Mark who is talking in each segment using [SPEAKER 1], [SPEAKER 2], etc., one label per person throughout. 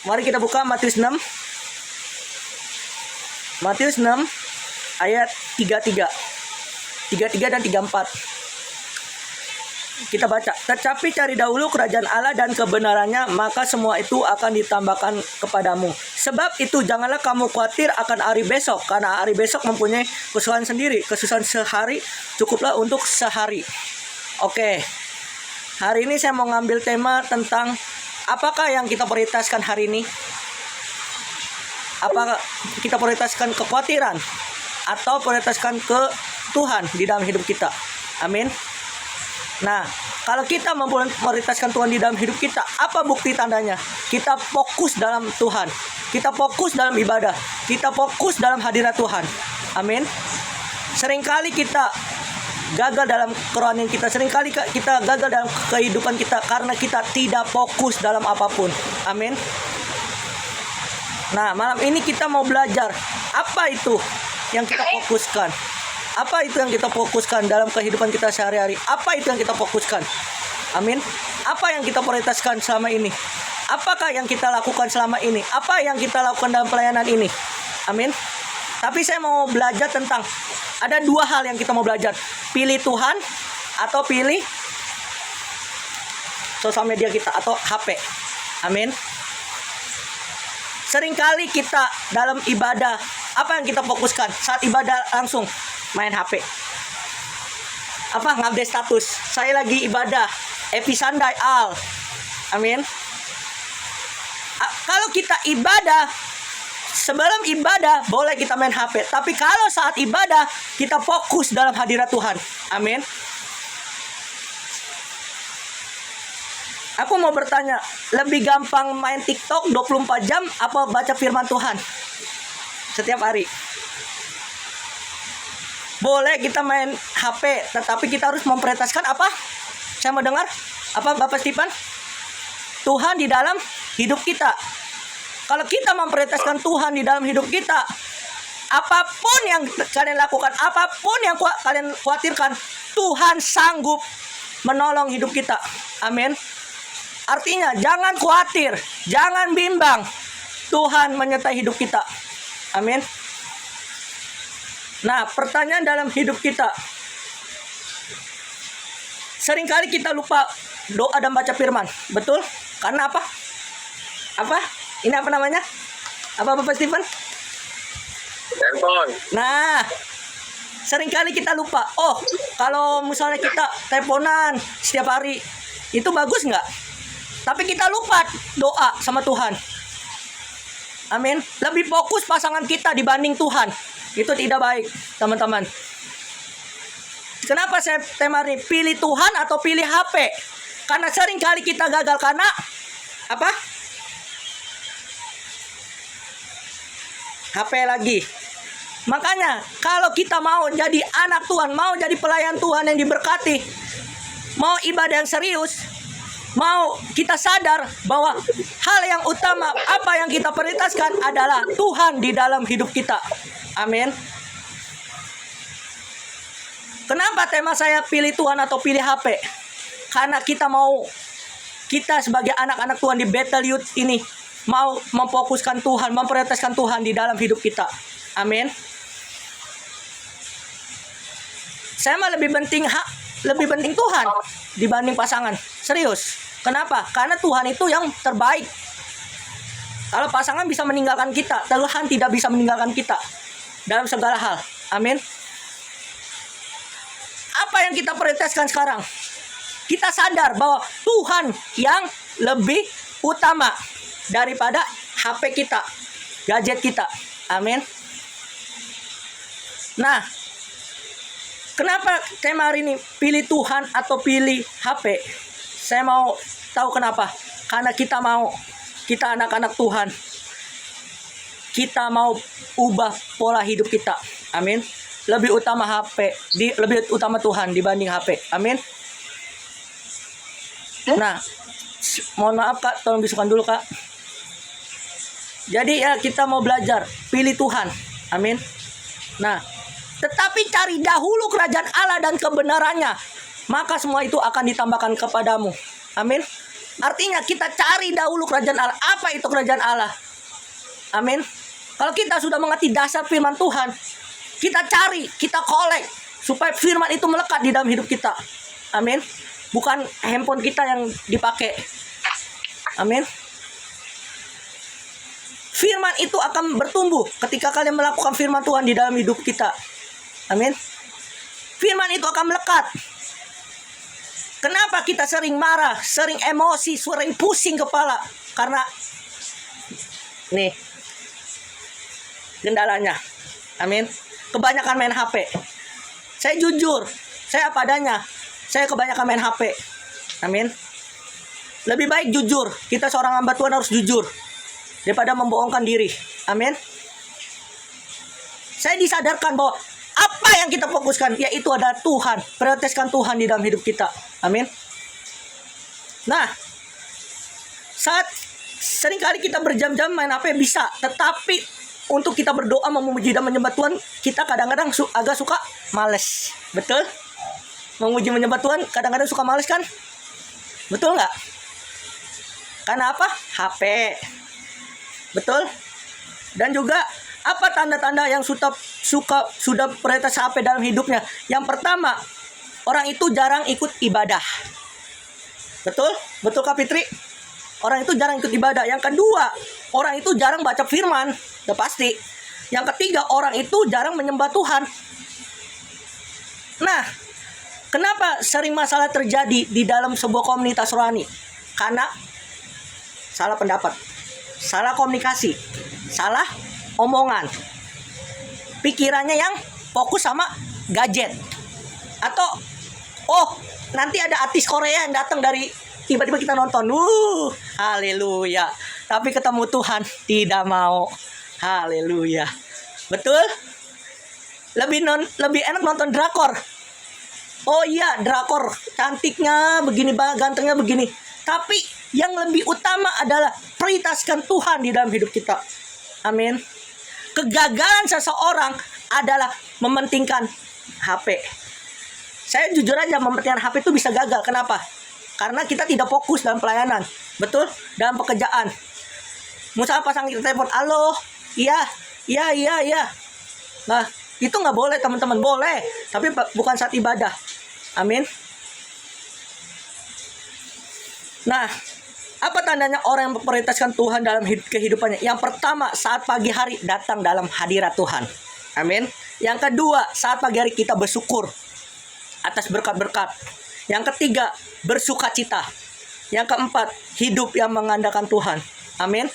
[SPEAKER 1] Mari kita buka Matius 6. Matius 6 ayat 33. 33 dan 34. Kita baca, tetapi cari dahulu kerajaan Allah dan kebenarannya, maka semua itu akan ditambahkan kepadamu. Sebab itu janganlah kamu khawatir akan hari besok, karena hari besok mempunyai kesusahan sendiri. Kesusahan sehari cukuplah untuk sehari. Oke, hari ini saya mau ngambil tema tentang apakah yang kita prioritaskan hari ini. Apakah kita prioritaskan kekhawatiran atau prioritaskan ke Tuhan di dalam hidup kita. Amin. Nah, kalau kita memprioritaskan Tuhan di dalam hidup kita, apa bukti tandanya? Kita fokus dalam Tuhan. Kita fokus dalam ibadah. Kita fokus dalam hadirat Tuhan. Amin. Seringkali kita gagal dalam kerohanian kita. Seringkali kita gagal dalam kehidupan kita karena kita tidak fokus dalam apapun. Amin. Nah, malam ini kita mau belajar apa itu yang kita fokuskan. Apa itu yang kita fokuskan dalam kehidupan kita sehari-hari? Apa itu yang kita fokuskan? Amin. Apa yang kita prioritaskan selama ini? Apakah yang kita lakukan selama ini? Apa yang kita lakukan dalam pelayanan ini? Amin. Tapi saya mau belajar tentang ada dua hal yang kita mau belajar. Pilih Tuhan atau pilih sosial media kita atau HP. Amin. Seringkali kita dalam ibadah, apa yang kita fokuskan? Saat ibadah langsung main HP. Apa? Ngupdate status. Saya lagi ibadah. Epi Sandai Al. Amin. Kalau kita ibadah, sebelum ibadah boleh kita main HP. Tapi kalau saat ibadah kita fokus dalam hadirat Tuhan. Amin. Aku mau bertanya, lebih gampang main TikTok 24 jam apa baca firman Tuhan setiap hari? Boleh kita main HP, tetapi kita harus memprioritaskan apa? Saya mau dengar. Apa Bapak Stephen? Tuhan di dalam hidup kita. Kalau kita memprioritaskan Tuhan di dalam hidup kita, apapun yang kalian lakukan, apapun yang kalian khawatirkan, Tuhan sanggup menolong hidup kita. Amin. Artinya jangan khawatir, jangan bimbang. Tuhan menyertai hidup kita. Amin. Nah, pertanyaan dalam hidup kita. Seringkali kita lupa doa dan baca firman. Betul? Karena apa? Apa? Ini apa namanya? Apa Bapak Stephen?
[SPEAKER 2] Telepon.
[SPEAKER 1] Nah, seringkali kita lupa. Oh, kalau misalnya kita teleponan setiap hari, itu bagus nggak? Tapi kita lupa doa sama Tuhan. Amin. Lebih fokus pasangan kita dibanding Tuhan. Itu tidak baik, teman-teman. Kenapa saya tema ini pilih Tuhan atau pilih HP? Karena sering kali kita gagal karena apa? HP lagi. Makanya kalau kita mau jadi anak Tuhan, mau jadi pelayan Tuhan yang diberkati, mau ibadah yang serius, mau kita sadar bahwa hal yang utama, apa yang kita prioritaskan adalah Tuhan di dalam hidup kita. Amin. Kenapa tema saya pilih Tuhan atau pilih HP? Karena kita sebagai anak-anak Tuhan di Bethel Youth ini mau memfokuskan Tuhan, memprioritaskan Tuhan di dalam hidup kita. Amin. Saya mah lebih penting Tuhan dibanding pasangan. Serius. Kenapa? Karena Tuhan itu yang terbaik. Kalau pasangan bisa meninggalkan kita, Tuhan tidak bisa meninggalkan kita dalam segala hal. Amin. Apa yang kita prioritaskan sekarang? Kita sadar bahwa Tuhan yang lebih utama daripada HP kita, gadget kita. Amin. Nah, kenapa tema hari ini pilih Tuhan atau pilih HP? Saya mau tahu kenapa. Karena kita anak-anak Tuhan. Kita mau ubah pola hidup kita. Amin. Lebih utama lebih utama Tuhan dibanding HP. Amin. Nah, mohon maaf Kak, tolong bisukan dulu Kak. Jadi ya kita mau belajar pilih Tuhan. Amin. Nah, tetapi cari dahulu kerajaan Allah dan kebenarannya, maka semua itu akan ditambahkan kepadamu. Amin. Artinya kita cari dahulu kerajaan Allah. Apa itu kerajaan Allah? Amin. Kalau kita sudah mengerti dasar firman Tuhan, kita cari, kita kolek supaya firman itu melekat di dalam hidup kita. Amin. Bukan handphone kita yang dipakai. Amin. Firman itu akan bertumbuh ketika kalian melakukan firman Tuhan di dalam hidup kita. Amin. Firman itu akan melekat. Kenapa kita sering marah, sering emosi, sering pusing kepala? Karena nih kendalanya. Amin. Kebanyakan main HP. Saya jujur, saya apa adanya. Saya kebanyakan main HP. Amin. Lebih baik jujur. Kita seorang hamba Tuhan harus jujur daripada membohongkan diri. Amin. Saya disadarkan bahwa apa yang kita fokuskan yaitu adalah Tuhan. Prioritaskan Tuhan di dalam hidup kita. Amin. Nah, saat seringkali kita berjam-jam main HP bisa, tetapi untuk kita berdoa, memuji dan menyembah Tuhan, kita kadang-kadang agak suka males. Betul? Memuji menyembah Tuhan kadang-kadang suka males kan? Betul nggak? Karena apa? HP. Betul? Dan juga apa tanda-tanda yang sudah prioritas HP dalam hidupnya? Yang pertama, orang itu jarang ikut ibadah. Betul? Betul Kak Fitri? Orang itu jarang ikut ibadah. Yang kedua, orang itu jarang baca firman. Udah pasti. Yang ketiga, orang itu jarang menyembah Tuhan. Nah, kenapa sering masalah terjadi di dalam sebuah komunitas rohani? Karena salah pendapat, salah komunikasi, salah omongan. Pikirannya yang fokus sama gadget. Atau, oh, nanti ada artis Korea yang datang dari tiba-tiba kita nonton. Haleluya. Tapi ketemu Tuhan tidak mau. Haleluya. Betul? Lebih enak nonton drakor. Oh iya, drakor. Cantiknya begini, gantengnya begini. Tapi yang lebih utama adalah prioritaskan Tuhan di dalam hidup kita. Amin. Kegagalan seseorang adalah mementingkan HP. Saya jujur aja, mementingkan HP itu bisa gagal. Kenapa? Karena kita tidak fokus dalam pelayanan. Betul? Dalam pekerjaan. Misalnya pasang telepon, halo, iya. Nah, itu nggak boleh teman-teman. Boleh, tapi bukan saat ibadah. Amin. Nah, apa tandanya orang yang memprioritaskan Tuhan dalam kehidupannya? Yang pertama, saat pagi hari datang dalam hadirat Tuhan. Amin. Yang kedua, saat pagi hari kita bersyukur atas berkat-berkat. Yang ketiga, bersukacita. Yang keempat, hidup yang mengandalkan Tuhan. Amin.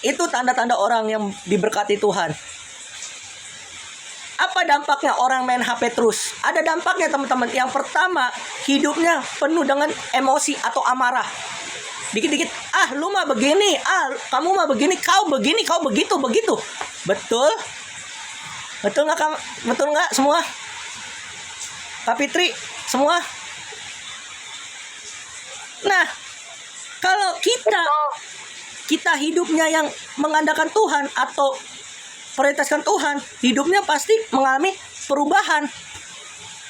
[SPEAKER 1] Itu tanda-tanda orang yang diberkati Tuhan. Apa dampaknya orang main HP terus? Ada dampaknya teman-teman. Yang pertama, hidupnya penuh dengan emosi atau amarah. Dikit-dikit, lu mah begini, kamu mah begini, kau begini, kau begitu. Betul? Betul nggak semua? Kak Fitri, semua? Nah, kalau kita hidupnya yang mengandalkan Tuhan atau prioritaskan Tuhan, hidupnya pasti mengalami perubahan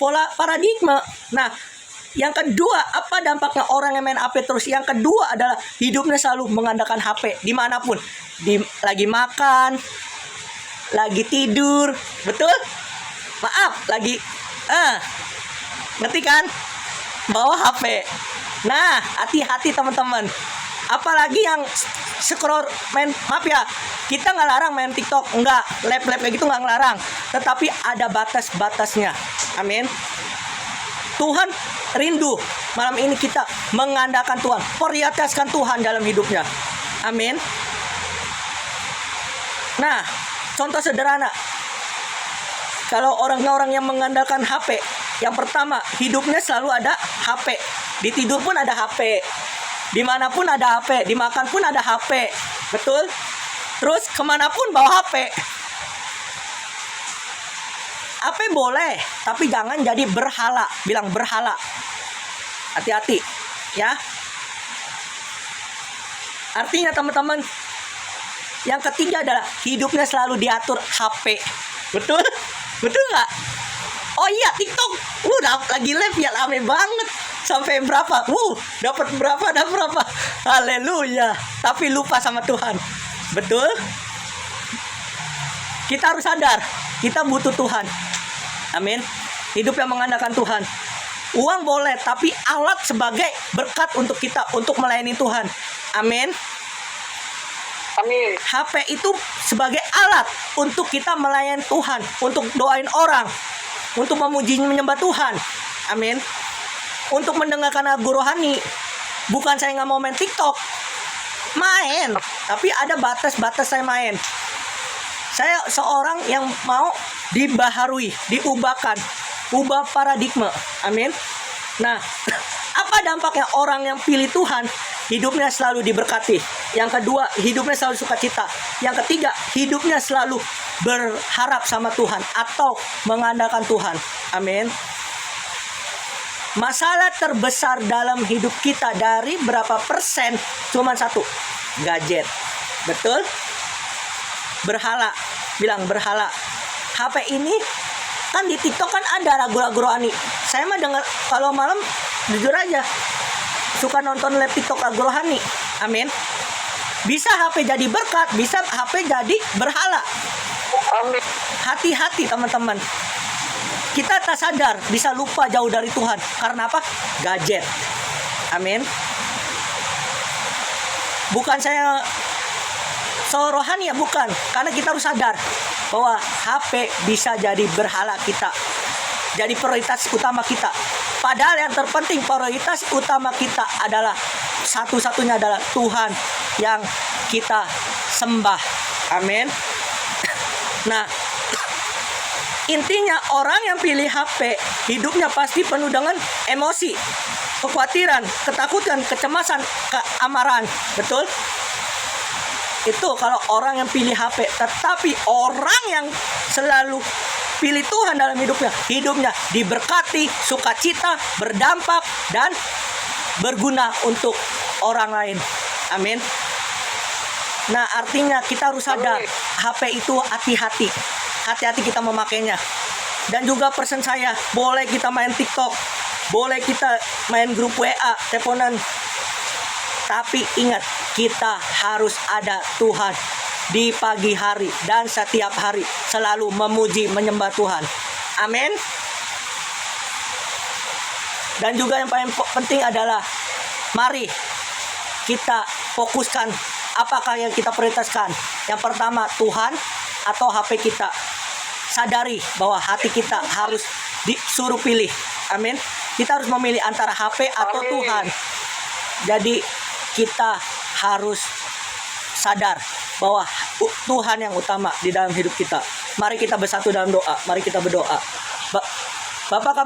[SPEAKER 1] pola paradigma. Nah, yang kedua, apa dampaknya orang yang main HP terus? Yang kedua adalah hidupnya selalu mengandalkan HP dimanapun, lagi makan, lagi tidur, betul? Maaf, lagi ngerti kan? Bawa HP. Nah, hati-hati teman-teman. Apalagi yang scroll main, maaf ya, kita nggak larang main TikTok, enggak, lab kayak gitu nggak ngelarang, tetapi ada batas-batasnya. Amin. Tuhan rindu malam ini kita mengandalkan Tuhan, prioritaskan Tuhan dalam hidupnya. Amin. Nah, contoh sederhana, kalau orang-orang yang mengandalkan HP, yang pertama, hidupnya selalu ada HP. Di tidur pun ada HP. Dimanapun ada HP. Dimakan pun ada HP. Betul? Terus kemanapun bawa HP. HP boleh, tapi jangan jadi berhala. Bilang berhala. Hati-hati. Ya. Artinya teman-teman, yang ketiga adalah hidupnya selalu diatur HP. Betul? Betul nggak? Oh iya, TikTok udah lagi live ya, rame banget. sampai berapa? Dapat berapa dan berapa? Haleluya. Tapi lupa sama Tuhan. Betul? Kita harus sadar, kita butuh Tuhan. Amin. Hidup yang mengandalkan Tuhan. Uang boleh, tapi alat sebagai berkat untuk kita, untuk melayani Tuhan. Amin.
[SPEAKER 2] Amin.
[SPEAKER 1] HP itu sebagai alat untuk kita melayani Tuhan, untuk doain orang, untuk memuji menyembah Tuhan. Amin. Untuk mendengarkan lagu rohani. Bukan saya nggak mau main TikTok, main, tapi ada batas-batas saya main. Saya seorang yang mau dibaharui, diubahkan, ubah paradigma. Amin. Nah, apa dampaknya orang yang pilih Tuhan? Hidupnya selalu diberkati. Yang kedua, hidupnya selalu sukacita. Yang ketiga, hidupnya selalu berharap sama Tuhan atau mengandalkan Tuhan. Amin. Masalah terbesar dalam hidup kita dari berapa persen? Cuma satu, gadget. Betul? Berhala. Bilang berhala. HP ini kan di TikTok kan ada lagu-lagu rohani. Saya mah dengar kalau malam jujur aja suka nonton live TikTok lagu rohani. Amin. Bisa HP jadi berkat, bisa HP jadi berhala.
[SPEAKER 2] Amin.
[SPEAKER 1] Hati-hati teman-teman. Kita tak sadar bisa lupa jauh dari Tuhan. Karena apa? Gadget. Amin. Bukan saya so rohani ya, bukan. Karena kita harus sadar bahwa HP bisa jadi berhala kita, jadi prioritas utama kita. Padahal yang terpenting, prioritas utama kita adalah satu-satunya adalah Tuhan yang kita sembah. Amin. Nah, intinya orang yang pilih HP hidupnya pasti penuh dengan emosi, kekhawatiran, ketakutan, kecemasan, keamaran. Betul? Itu kalau orang yang pilih HP. Tetapi orang yang selalu pilih Tuhan dalam hidupnya diberkati, sukacita, berdampak, dan berguna untuk orang lain. Amin. Nah, artinya kita harus sadar, HP itu hati-hati. Hati-hati kita memakainya. Dan juga pesan saya, boleh kita main TikTok, boleh kita main grup WA, teleponan. Tapi ingat, kita harus ada Tuhan di pagi hari dan setiap hari selalu memuji menyembah Tuhan. Amin. Dan juga yang paling penting adalah mari kita fokuskan apakah yang kita prioritaskan. Yang pertama Tuhan atau HP kita. Sadari bahwa hati kita harus disuruh pilih. Amin. Kita harus memilih antara HP atau
[SPEAKER 2] Amin.
[SPEAKER 1] Tuhan. Jadi kita harus sadar bahwa Tuhan yang utama di dalam hidup kita. Mari kita bersatu dalam doa. Mari kita berdoa. Bapak kami